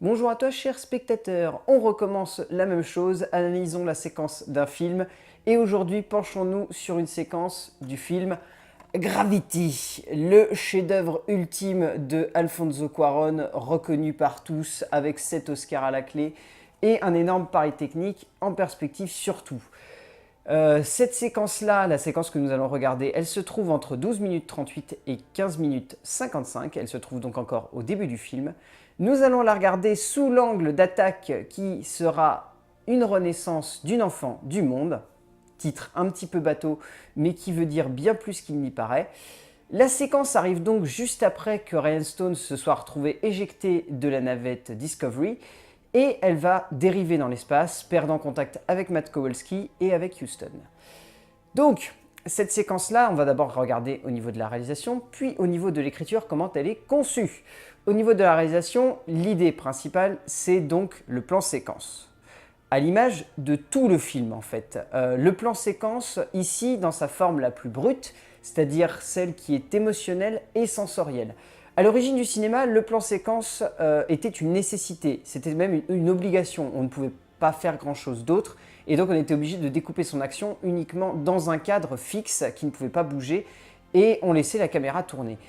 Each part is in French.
Bonjour à toi chers spectateurs, on recommence la même chose, analysons la séquence d'un film et aujourd'hui penchons-nous sur une séquence du film Gravity, le chef-d'œuvre ultime de Alfonso Cuarón, reconnu par tous avec 7 Oscars à la clé et un énorme pari technique en perspective surtout. Cette séquence-là, la séquence que nous allons regarder, elle se trouve entre 12 minutes 38 et 15 minutes 55. Elle se trouve donc encore au début du film. Nous allons la regarder sous l'angle d'attaque qui sera une renaissance d'une enfant du monde. Titre un petit peu bateau, mais qui veut dire bien plus qu'il n'y paraît. La séquence arrive donc juste après que Ryan Stone se soit retrouvé éjecté de la navette Discovery et elle va dériver dans l'espace, perdant contact avec Matt Kowalski et avec Houston. Donc, cette séquence-là, on va d'abord regarder au niveau de la réalisation, puis au niveau de l'écriture, comment elle est conçue. Au niveau de la réalisation, l'idée principale, c'est donc le plan séquence. À l'image de tout le film en fait. Le plan séquence, ici, dans sa forme la plus brute, c'est-à-dire celle qui est émotionnelle et sensorielle. À l'origine du cinéma, le plan séquence était une nécessité, c'était même une obligation, on ne pouvait pas faire grand-chose d'autre, et donc on était obligé de découper son action uniquement dans un cadre fixe qui ne pouvait pas bouger, et on laissait la caméra tourner.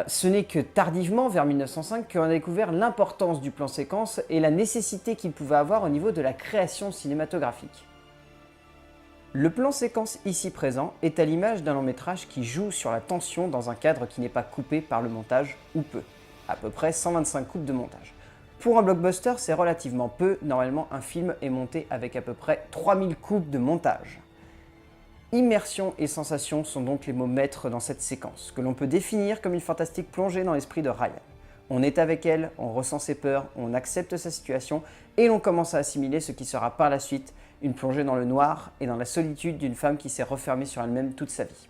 Ce n'est que tardivement, vers 1905, qu'on a découvert l'importance du plan séquence et la nécessité qu'il pouvait avoir au niveau de la création cinématographique. Le plan séquence ici présent est à l'image d'un long métrage qui joue sur la tension dans un cadre qui n'est pas coupé par le montage ou peu. À peu près 125 coupes de montage. Pour un blockbuster, c'est relativement peu. Normalement, un film est monté avec à peu près 3000 coupes de montage. Immersion et sensation sont donc les mots maîtres dans cette séquence, que l'on peut définir comme une fantastique plongée dans l'esprit de Ryan. On est avec elle, on ressent ses peurs, on accepte sa situation et l'on commence à assimiler ce qui sera par la suite une plongée dans le noir et dans la solitude d'une femme qui s'est refermée sur elle-même toute sa vie.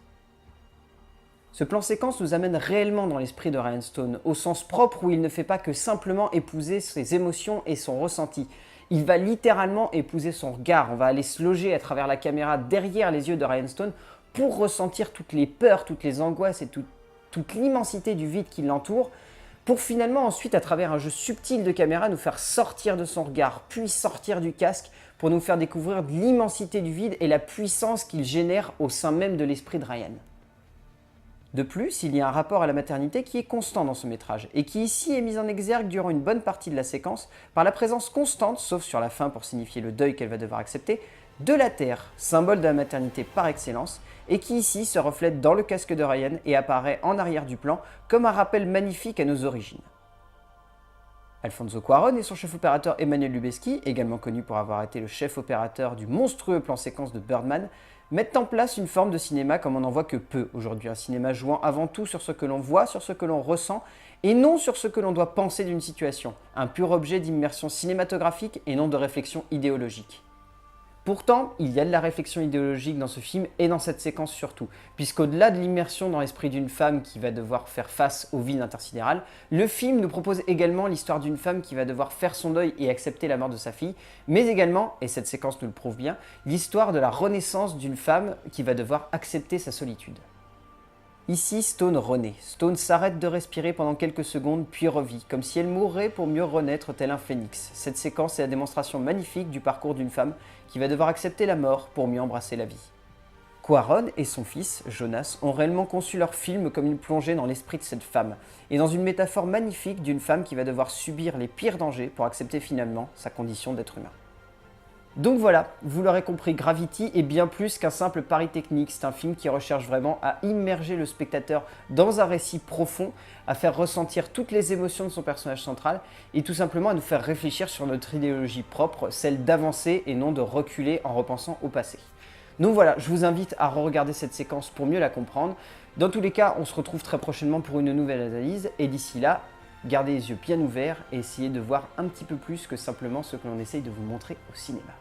Ce plan séquence nous amène réellement dans l'esprit de Ryan Stone, au sens propre où il ne fait pas que simplement épouser ses émotions et son ressenti. Il va littéralement épouser son regard, on va aller se loger à travers la caméra derrière les yeux de Ryan Stone pour ressentir toutes les peurs, toutes les angoisses et toute l'immensité du vide qui l'entoure, pour finalement ensuite, à travers un jeu subtil de caméra, nous faire sortir de son regard, puis sortir du casque, pour nous faire découvrir l'immensité du vide et la puissance qu'il génère au sein même de l'esprit de Ryan. De plus, il y a un rapport à la maternité qui est constant dans ce métrage, et qui ici est mis en exergue durant une bonne partie de la séquence par la présence constante, sauf sur la fin pour signifier le deuil qu'elle va devoir accepter, de la Terre, symbole de la maternité par excellence, et qui ici se reflète dans le casque de Ryan et apparaît en arrière du plan comme un rappel magnifique à nos origines. Alfonso Cuarón et son chef opérateur Emmanuel Lubezki, également connu pour avoir été le chef opérateur du monstrueux plan séquence de Birdman, mettent en place une forme de cinéma comme on n'en voit que peu aujourd'hui, un cinéma jouant avant tout sur ce que l'on voit, sur ce que l'on ressent, et non sur ce que l'on doit penser d'une situation, un pur objet d'immersion cinématographique et non de réflexion idéologique. Pourtant, il y a de la réflexion idéologique dans ce film et dans cette séquence surtout, puisqu'au-delà de l'immersion dans l'esprit d'une femme qui va devoir faire face au vide intersidéral, le film nous propose également l'histoire d'une femme qui va devoir faire son deuil et accepter la mort de sa fille, mais également, et cette séquence nous le prouve bien, l'histoire de la renaissance d'une femme qui va devoir accepter sa solitude. Ici, Stone renaît. Stone s'arrête de respirer pendant quelques secondes, puis revit, comme si elle mourrait pour mieux renaître tel un phénix. Cette séquence est la démonstration magnifique du parcours d'une femme qui va devoir accepter la mort pour mieux embrasser la vie. Cuarón et son fils, Jonas, ont réellement conçu leur film comme une plongée dans l'esprit de cette femme, et dans une métaphore magnifique d'une femme qui va devoir subir les pires dangers pour accepter finalement sa condition d'être humain. Donc voilà, vous l'aurez compris, Gravity est bien plus qu'un simple pari technique, c'est un film qui recherche vraiment à immerger le spectateur dans un récit profond, à faire ressentir toutes les émotions de son personnage central et tout simplement à nous faire réfléchir sur notre idéologie propre, celle d'avancer et non de reculer en repensant au passé. Donc voilà, je vous invite à re-regarder cette séquence pour mieux la comprendre. Dans tous les cas, on se retrouve très prochainement pour une nouvelle analyse et d'ici là, gardez les yeux bien ouverts et essayez de voir un petit peu plus que simplement ce que l'on essaye de vous montrer au cinéma.